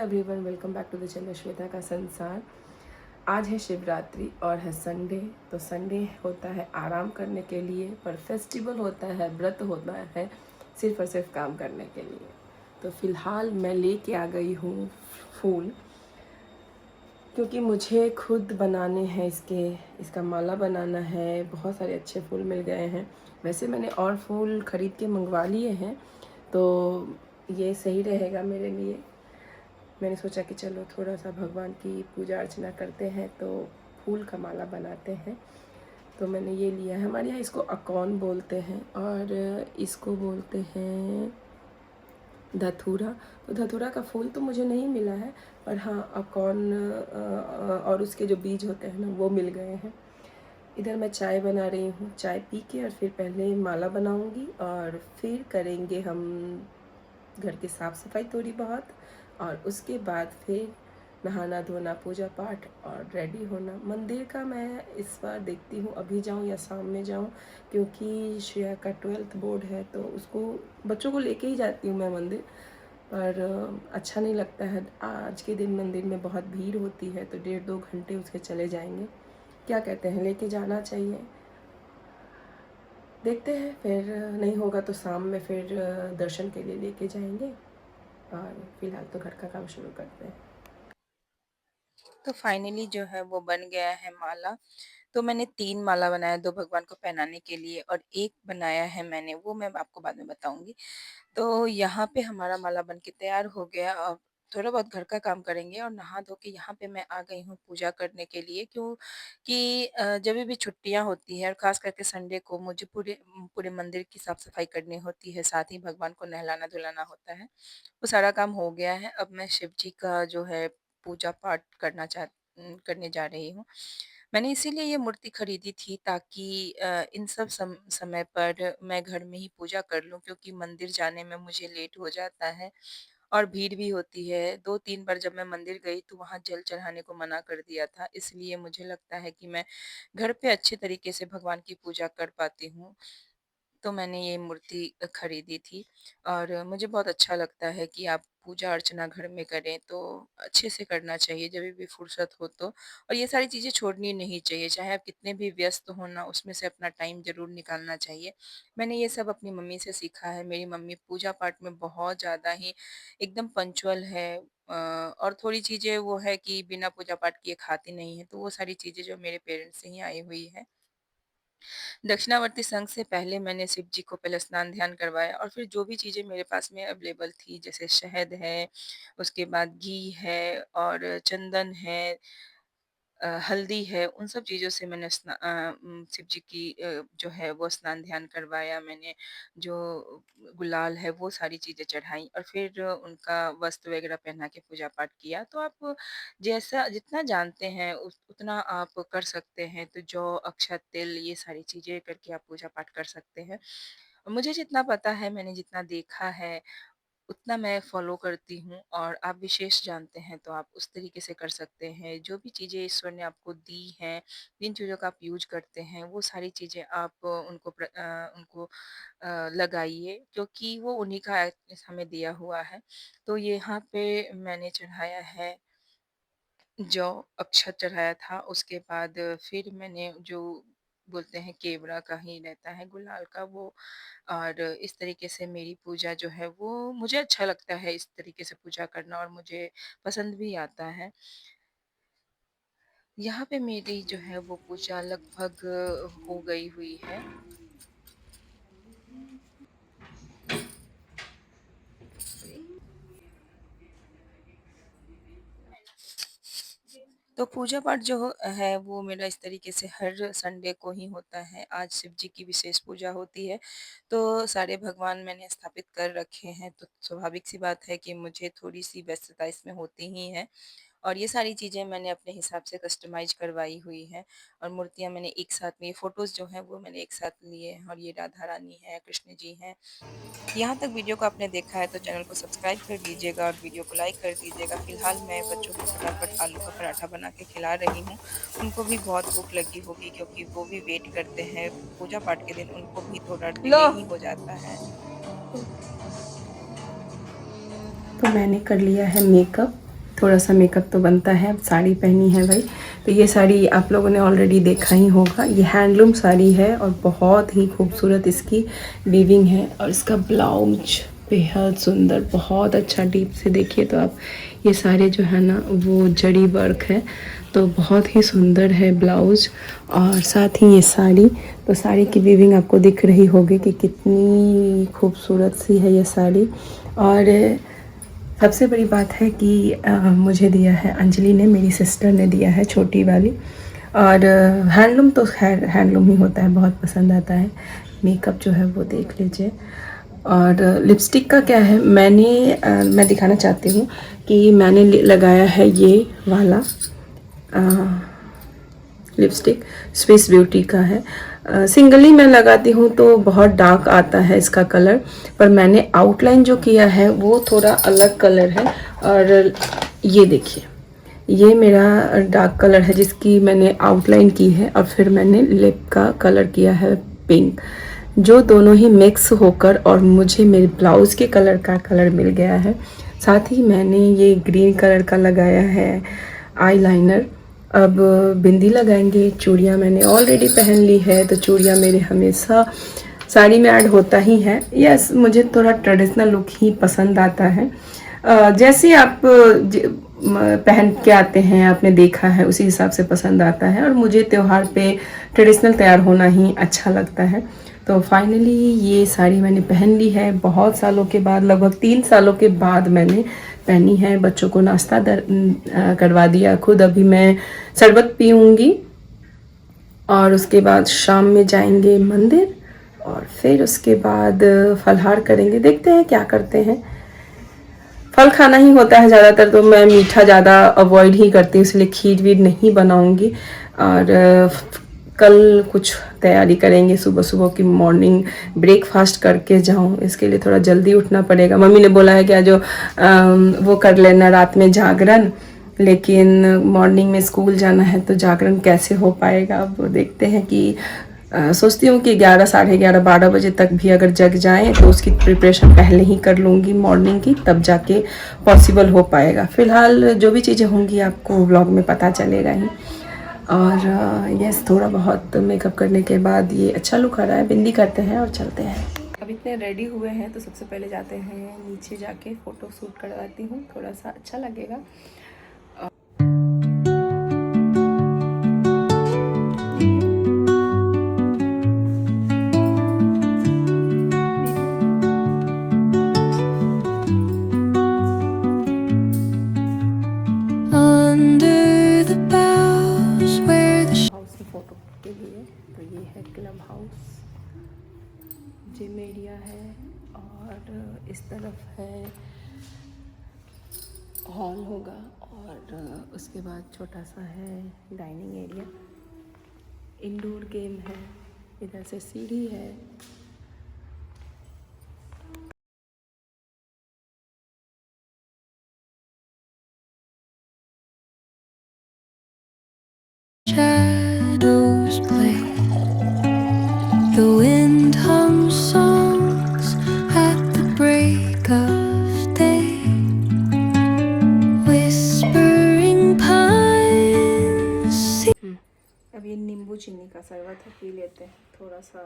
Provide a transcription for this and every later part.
Everyone, welcome back to the channel Shweta का संसार। आज है शिवरात्रि और है संडे। तो संडे होता है आराम करने के लिए, पर फेस्टिवल होता है, व्रत होता है सिर्फ और सिर्फ काम करने के लिए। तो फ़िलहाल मैं लेके आ गई हूँ फूल, क्योंकि मुझे खुद बनाने हैं इसका माला बनाना है। बहुत सारे अच्छे फूल मिल गए हैं। वैसे मैंने और फूल ख़रीद के मंगवा लिए हैं, तो ये सही रहेगा मेरे लिए। मैंने सोचा कि चलो थोड़ा सा भगवान की पूजा अर्चना करते हैं, तो फूल का माला बनाते हैं। तो मैंने ये लिया है। हमारे यहाँ इसको अकौन बोलते हैं और इसको बोलते हैं धतूरा। तो धतूरा का फूल तो मुझे नहीं मिला है, पर हाँ अकौन और उसके जो बीज होते हैं ना, वो मिल गए हैं। इधर मैं चाय बना रही हूँ। चाय पी के और फिर पहले माला बनाऊँगी और फिर करेंगे हम घर की साफ़ सफाई थोड़ी बहुत, और उसके बाद फिर नहाना धोना, पूजा पाठ और रेडी होना। मंदिर का मैं इस बार देखती हूँ अभी जाऊँ या शाम में जाऊँ, क्योंकि श्रेया का 12th बोर्ड है, तो उसको बच्चों को लेके ही जाती हूँ मैं मंदिर। पर अच्छा नहीं लगता है। आज के दिन मंदिर में बहुत भीड़ होती है, तो 1.5-2 घंटे उसके चले जाएंगे। क्या कहते हैं, लेके जाना चाहिए। देखते हैं, फिर नहीं होगा तो शाम में फिर दर्शन के लिए लेके जाएंगे। और फिलहाल तो घर का काम शुरू करते हैं। तो फाइनली जो है वो बन गया है माला। तो मैंने 3 माला बनाया, 2 भगवान को पहनाने के लिए और 1 बनाया है मैंने, वो मैं आपको बाद में बताऊँगी। तो यहाँ पे हमारा माला बन के तैयार हो गया। अब थोड़ा बहुत घर का काम करेंगे और नहा धो के यहाँ पे मैं आ गई हूँ पूजा करने के लिए, क्योंकि जभी भी छुट्टियाँ होती हैं और ख़ास करके संडे को मुझे पूरे मंदिर की साफ-सफाई करनी होती है, साथ ही भगवान को नहलाना-धुलाना होता है। वो सारा काम हो गया है। अब मैं शिव जी का जो है पूजा-पाठ करने जा रही हूँ। मैंने इसीलिए ये मूर्ति खरीदी थी ताकि इन सब समय पर मैं घर में ही पूजा कर लूँ, क्योंकि मंदिर जाने में मुझे लेट हो जाता है और भीड़ भी होती है। 2-3 बार जब मैं मंदिर गई तो वहाँ जल चढ़ाने को मना कर दिया था। इसलिए मुझे लगता है कि मैं घर पे अच्छे तरीके से भगवान की पूजा कर पाती हूँ। तो मैंने ये मूर्ति खरीदी थी और मुझे बहुत अच्छा लगता है कि आप पूजा अर्चना घर में करें तो अच्छे से करना चाहिए जभी भी फुर्सत हो तो। और ये सारी चीज़ें छोड़नी नहीं चाहिए, चाहे आप कितने भी व्यस्त हो ना, उसमें से अपना टाइम ज़रूर निकालना चाहिए। मैंने ये सब अपनी मम्मी से सीखा है। मेरी मम्मी पूजा पाठ में बहुत ज़्यादा ही एकदम पंक्चुअल है। और थोड़ी चीज़ें वो है कि बिना पूजा पाठ किए खाती नहीं है, तो वो सारी चीज़ें जो मेरे पेरेंट्स से ही आई हुई है। दक्षिणावर्ती संघ से पहले मैंने शिव जी को पहले स्नान ध्यान करवाया और फिर जो भी चीज़ें मेरे पास में अवेलेबल थी, जैसे शहद है, उसके बाद घी है और चंदन है, हल्दी है, उन सब चीज़ों से मैंने शिव जी की जो है वो स्नान ध्यान करवाया मैंने। जो गुलाल है वो सारी चीज़ें चढ़ाई और फिर उनका वस्त्र वगैरह पहना के पूजा पाठ किया। तो आप जैसा जितना जानते हैं उतना आप कर सकते हैं। तो जौ, अक्षत, तिल ये सारी चीज़ें करके आप पूजा पाठ कर सकते हैं। मुझे जितना पता है, मैंने जितना देखा है उतना मैं फ़ॉलो करती हूँ और आप विशेष जानते हैं तो आप उस तरीके से कर सकते हैं। जो भी चीज़ें ईश्वर ने आपको दी हैं, जिन चीज़ों का आप यूज़ करते हैं, वो सारी चीज़ें आप उनको लगाइए, क्योंकि वो उन्हीं का हमें दिया हुआ है। तो यहाँ पे मैंने चढ़ाया है जौ, अक्षत चढ़ाया था, उसके बाद फिर मैंने जो बोलते हैं केवड़ा का ही रहता है गुलाल का वो, और इस तरीके से मेरी पूजा जो है वो मुझे अच्छा लगता है इस तरीके से पूजा करना और मुझे पसंद भी आता है। यहाँ पे मेरी जो है वो पूजा लगभग हो गई हुई है। तो पूजा पाठ जो है वो मेरा इस तरीके से हर संडे को ही होता है। आज शिव जी की विशेष पूजा होती है, तो सारे भगवान मैंने स्थापित कर रखे हैं, तो स्वाभाविक सी बात है कि मुझे थोड़ी-सी व्यस्तता इसमें होती ही है। और ये सारी चीज़ें मैंने अपने हिसाब से कस्टमाइज़ करवाई हुई हैं और मूर्तियाँ मैंने एक साथ में, ये फ़ोटोज़ जो हैं वो मैंने एक साथ लिए हैं और ये राधा रानी है, कृष्ण जी हैं। यहाँ तक वीडियो को आपने देखा है तो चैनल को सब्सक्राइब कर दीजिएगा और वीडियो को लाइक कर दीजिएगा। फ़िलहाल मैं बच्चों को फटाफट आलू का पराठा बना के खिला रही हूँ। उनको भी बहुत भूख लगी होगी, क्योंकि वो भी वेट करते हैं। पूजा पाठ के दिन उनको भी थोड़ा लो, डिले ही हो जाता है। तो मैंने कर लिया है मेकअप थोड़ा सा मेकअप तो बनता है। अब साड़ी पहनी है भाई, तो ये साड़ी आप लोगों ने ऑलरेडी देखा ही होगा। ये हैंडलूम साड़ी है और बहुत ही खूबसूरत इसकी वीविंग है, और इसका ब्लाउज बेहद सुंदर, बहुत अच्छा। डीप से देखिए तो आप, ये सारे जो है ना वो जड़ी वर्क है, तो बहुत ही सुंदर है ब्लाउज, और साथ ही ये साड़ी। तो साड़ी की वीविंग आपको दिख रही होगी कि कितनी खूबसूरत सी है ये साड़ी। और सबसे बड़ी बात है कि मुझे दिया है अंजलि ने, मेरी सिस्टर ने दिया है, छोटी वाली। और हैंडलूम तो खैर हैंडलूम ही होता है, बहुत पसंद आता है। मेकअप जो है वो देख लीजिए। और लिपस्टिक का क्या है, मैं दिखाना चाहती हूँ कि मैंने लगाया है ये वाला लिपस्टिक, स्विस ब्यूटी का है। सिंगली मैं लगाती हूँ तो बहुत डार्क आता है इसका कलर, पर मैंने आउटलाइन जो किया है वो थोड़ा अलग कलर है। और ये देखिए, ये मेरा डार्क कलर है जिसकी मैंने आउटलाइन की है, और फिर मैंने लिप का कलर किया है पिंक, जो दोनों ही मिक्स होकर और मुझे मेरे ब्लाउज़ के कलर का कलर मिल गया है। साथ ही मैंने ये ग्रीन कलर का लगाया है आईलाइनर। अब बिंदी लगाएंगे। चूड़ियाँ मैंने ऑलरेडी पहन ली है, तो चूड़ियाँ मेरे हमेशा साड़ी में ऐड होता ही है। यस, मुझे थोड़ा ट्रेडिशनल लुक ही पसंद आता है। जैसे आप पहन के आते हैं, आपने देखा है, उसी हिसाब से पसंद आता है, और मुझे त्यौहार पे ट्रेडिशनल तैयार होना ही अच्छा लगता है। तो फाइनली ये साड़ी मैंने पहन ली है, बहुत सालों के बाद, लगभग 3 सालों के बाद मैंने पहनी है। बच्चों को नाश्ता करवा दिया, खुद अभी मैं शरबत पीऊँगी, और उसके बाद शाम में जाएंगे मंदिर, और फिर उसके बाद फलहार करेंगे। देखते हैं क्या करते हैं। फल खाना ही होता है ज़्यादातर, तो मैं मीठा ज़्यादा अवॉइड ही करती हूँ, इसलिए खीर वीर नहीं बनाऊँगी। और कल कुछ तैयारी करेंगे, सुबह सुबह की मॉर्निंग ब्रेकफास्ट करके जाऊँ, इसके लिए थोड़ा जल्दी उठना पड़ेगा। मम्मी ने बोला है कि जो वो कर लेना रात में जागरण, लेकिन मॉर्निंग में स्कूल जाना है तो जागरण कैसे हो पाएगा। अब देखते हैं कि सोचती हूँ कि 11, साढ़े 11, 12 बजे तक भी अगर जग जाएँ तो उसकी प्रिपरेशन पहले ही कर लूँगी मॉर्निंग की, तब जाके पॉसिबल हो पाएगा। फ़िलहाल जो भी चीज़ें होंगी आपको व्लॉग में पता चलेगा ही। और यस, थोड़ा बहुत मेकअप करने के बाद ये अच्छा लुक आ रहा है। बिंदी करते हैं और चलते हैं। अब इतने रेडी हुए हैं तो सबसे पहले जाते हैं नीचे, जाके फ़ोटो शूट करवाती हूँ, थोड़ा सा अच्छा लगेगा। हाउस की फ़ोटो के लिए तो ये है क्लब हाउस, जिम एरिया है, और इस तरफ है हॉल होगा, और उसके बाद छोटा सा है डाइनिंग एरिया, इंडोर गेम है, इधर से सीढ़ी है। Shadows play, the wind hums songs at the break of day, whispering pines. अब ये नींबू चीनी का शरबत है, पी लेते हैं। थोड़ा सा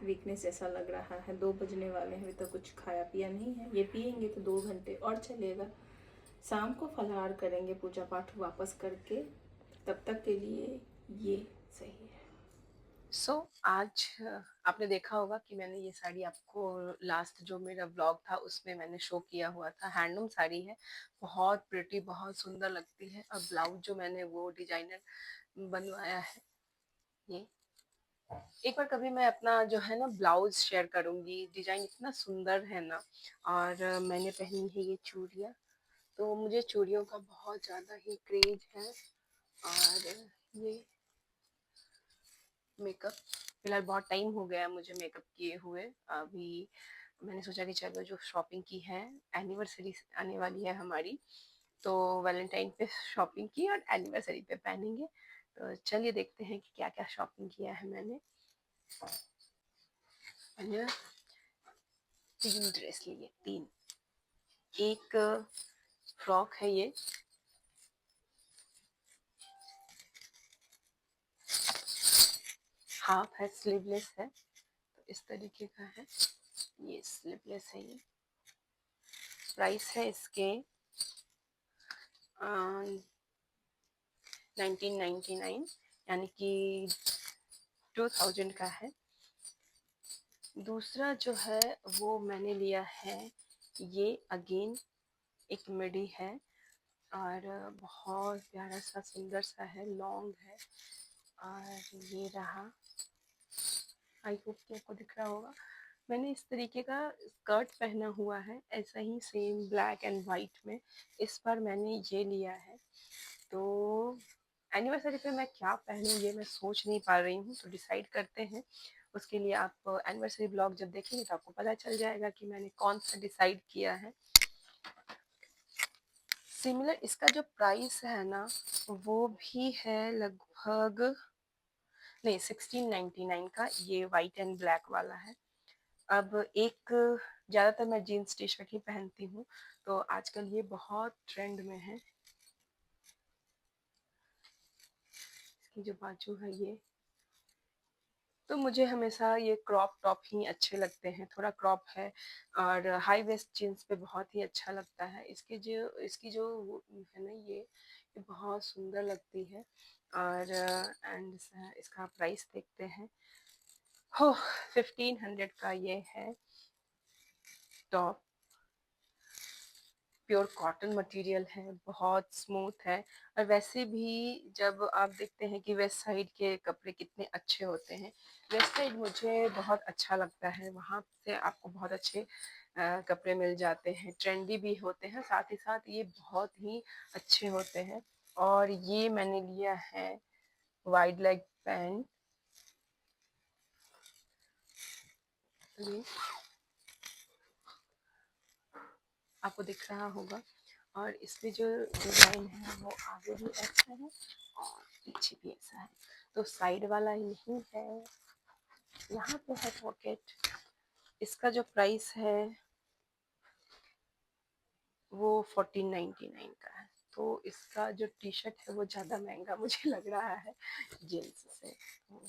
वीकनेस जैसा लग रहा है, 2 बजने वाले हैं, अभी तो कुछ खाया पिया नहीं है। ये पियेंगे तो 2 घंटे और चलेगा। शाम को फलाहार करेंगे पूजा पाठ वापस करके, तब तक के लिए ये सही है। आज आपने देखा होगा कि मैंने ये साड़ी आपको लास्ट जो मेरा व्लॉग था उसमें मैंने शो किया हुआ था। हैंडलूम साड़ी है, बहुत प्रिटी, बहुत सुंदर लगती है। और ब्लाउज जो मैंने वो डिजाइनर बनवाया है, ये एक बार कभी मैं अपना जो है ना ब्लाउज शेयर करूंगी, डिजाइन इतना सुंदर है ना। और मैंने पहनी है ये चूड़ियाँ, तो मुझे चूड़ियों का बहुत ज़्यादा ही क्रेज है। और ये मेकअप, फिलहाल बहुत टाइम हो गया मुझे मेकअप किए हुए। अभी मैंने सोचा कि चलो जो शॉपिंग की है, एनिवर्सरी आने वाली है हमारी, तो वैलेंटाइन पे शॉपिंग की और एनिवर्सरी पे पहनेंगे। तो चलिए देखते हैं कि क्या क्या शॉपिंग किया है मैंने 3 ड्रेस लिए, 3। एक फ्रॉक है ये, हाफ है, स्लीवलेस है, तो इस तरीके का है। ये स्लीवलेस है। ये प्राइस है इसके 1999, यानी कि 2000 का है। दूसरा जो है वो मैंने लिया है, ये अगेन एक मिडी है और बहुत प्यारा सा सुंदर सा है, लॉन्ग है। और ये रहा, आई होप कि आपको दिख रहा होगा। मैंने इस तरीके का स्कर्ट पहना हुआ है, ऐसा ही सेम ब्लैक एंड वाइट में। इस बार मैंने ये लिया है, तो एनिवर्सरी पे मैं क्या पहनूं ये मैं सोच नहीं पा रही हूँ, तो डिसाइड करते हैं। उसके लिए आप एनिवर्सरी ब्लॉग जब देखेंगे तो आपको पता चल जाएगा कि मैंने कौन सा डिसाइड किया है। सिमिलर इसका जो प्राइस है ना, वो भी है लगभग, नहीं 1699 का। ये वाइट एंड ब्लैक वाला है। अब एक, ज़्यादातर मैं जीन्स टी शर्ट ही पहनती हूँ, तो आजकल ये बहुत ट्रेंड में है। इसकी जो बाजू है ये, तो मुझे हमेशा ये क्रॉप टॉप ही अच्छे लगते हैं। थोड़ा क्रॉप है और हाई वेस्ट जीन्स पे बहुत ही अच्छा लगता है। इसकी जो है ना, ये बहुत सुंदर लगती है। और एंड इसका प्राइस देखते हैं। हो, 1500 का ये है टॉप। प्योर कॉटन मटेरियल है, बहुत स्मूथ है। और वैसे भी जब आप देखते हैं कि वेस्ट साइड के कपड़े कितने अच्छे होते हैं, वेस्ट साइड मुझे बहुत अच्छा लगता है। वहाँ से आपको बहुत अच्छे कपड़े मिल जाते हैं, ट्रेंडी भी होते हैं, साथ ही साथ ये बहुत ही अच्छे होते हैं। और ये मैंने लिया है वाइड लेग पैंट। ये आपको दिख रहा होगा, और इसमें जो डिज़ाइन है वो आगे भी ऐसा है और पीछे भी ऐसा है, तो साइड वाला यही है। यहाँ पे है पॉकेट। इसका जो प्राइस है वो 1499 का है। तो इसका जो टी शर्ट है वो ज़्यादा महंगा मुझे लग रहा है जीन्स से। तो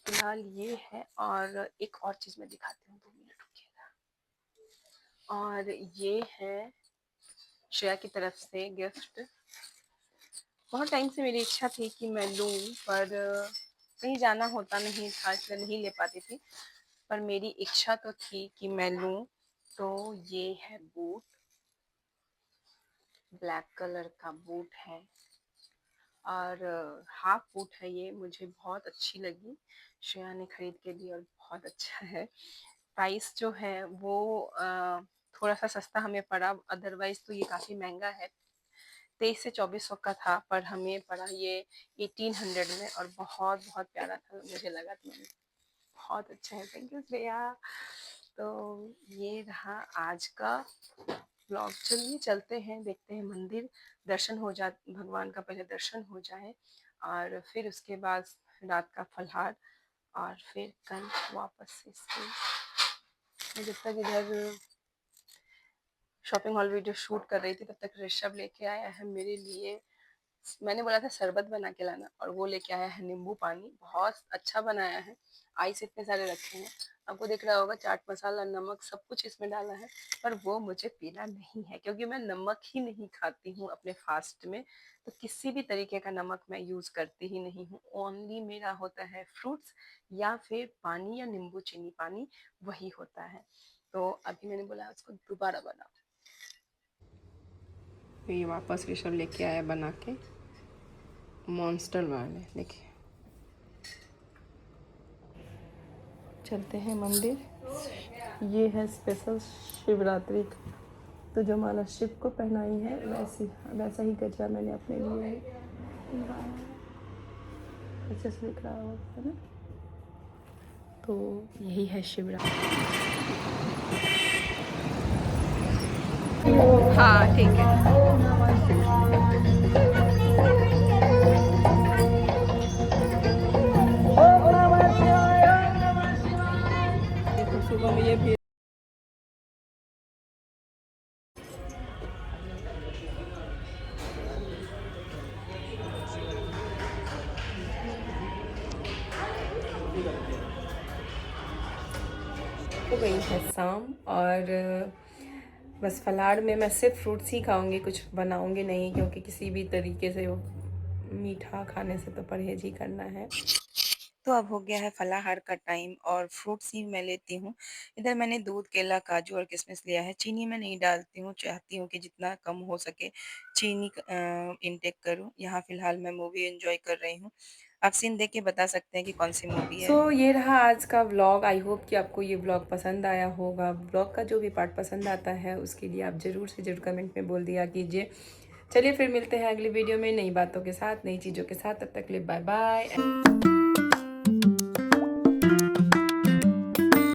फिलहाल ये है। और एक और चीज़ मैं दिखाती हूँ, 2 मिनट रुकिएगा। और ये है श्रेया की तरफ से गिफ्ट। बहुत टाइम से मेरी इच्छा थी कि मैं लूँ, पर कहीं जाना होता नहीं था, इसलिए नहीं ले पाती थी। पर मेरी इच्छा तो थी कि मैं लूँ। तो ये है बूट, ब्लैक कलर का बूट है और हाफ बूट है। ये मुझे बहुत अच्छी लगी, श्रेया ने खरीद के दी और बहुत अच्छा है। प्राइस जो है वो थोड़ा सा सस्ता हमें पड़ा, अदरवाइज तो ये काफ़ी महंगा है। 2300 से 2400 का था, पर हमें पड़ा ये 1800 में, और बहुत बहुत प्यारा था मुझे लगा। तो मैंने, बहुत अच्छा है, थैंक यू श्रेया। तो ये रहा आज का ब्लॉग। चलिए चलते हैं, देखते हैं मंदिर, दर्शन हो जा, भगवान का पहले दर्शन हो जाए और फिर उसके बाद रात का फलहार, और फिर कल वापस से स्कूल। मैं जब तक इधर शॉपिंग हॉल वीडियो शूट कर रही थी, तब तक ऋषभ लेके आया है मेरे लिए, मैंने बोला था शरबत बना के लाना, और वो लेके आया है नींबू पानी। बहुत अच्छा बनाया है, आइस इतने सारे रखे हैं। आपको दिख रहा होगा, चाट मसाला, नमक, सब कुछ इसमें डाला है। पर वो मुझे पीना नहीं है, क्योंकि मैं नमक ही नहीं खाती हूँ अपने फास्ट में। तो किसी भी तरीके का नमक मैं यूज़ करती ही नहीं हूँ। ओनली मेरा होता है फ्रूट्स, या फिर पानी, या नींबू चीनी पानी, वही होता है। तो अभी मैंने बोला उसको दोबारा बनाओ। ये वापस ऋषभ लेके आया बना के, मॉन्स्टर वाले। देखिए, चलते हैं मंदिर। ये है स्पेशल शिवरात्रि का, तो जो माला शिव को पहनाई है वैसा ही गजरा मैंने अपने लिए है। अच्छे से दिख रहा है ना। तो यही है शिवरात्रि। हाँ ठीक है। देखो सुबह में ये भी हो गई है शाम और बस फलाहार में मैं सिर्फ फ्रूट्स ही खाऊंगी, कुछ बनाऊंगी नहीं, क्योंकि किसी भी तरीके से मीठा खाने से तो परहेज ही करना है। तो अब हो गया है फलाहार का टाइम और फ्रूट्स ही मैं लेती हूँ। इधर मैंने दूध, केला, काजू और किशमिश लिया है। चीनी मैं नहीं डालती हूँ, चाहती हूँ कि जितना कम हो सके चीनी इनटेक करूँ। यहाँ फ़िलहाल मैं मूवी एन्जॉय कर रही हूँ। आप सीन देख के बता सकते हैं कि कौन-सी मूवी है? ये रहा आज का व्लॉग। आई होप कि आपको ये व्लॉग पसंद आया होगा। व्लॉग का जो भी पार्ट पसंद आता है उसके लिए आप ज़रूर से ज़रूर कमेंट में बोल दिया कीजिए। चलिए फिर मिलते हैं अगली वीडियो में नई बातों के साथ, नई चीज़ों के साथ। तब तक के लिए बाय बाय।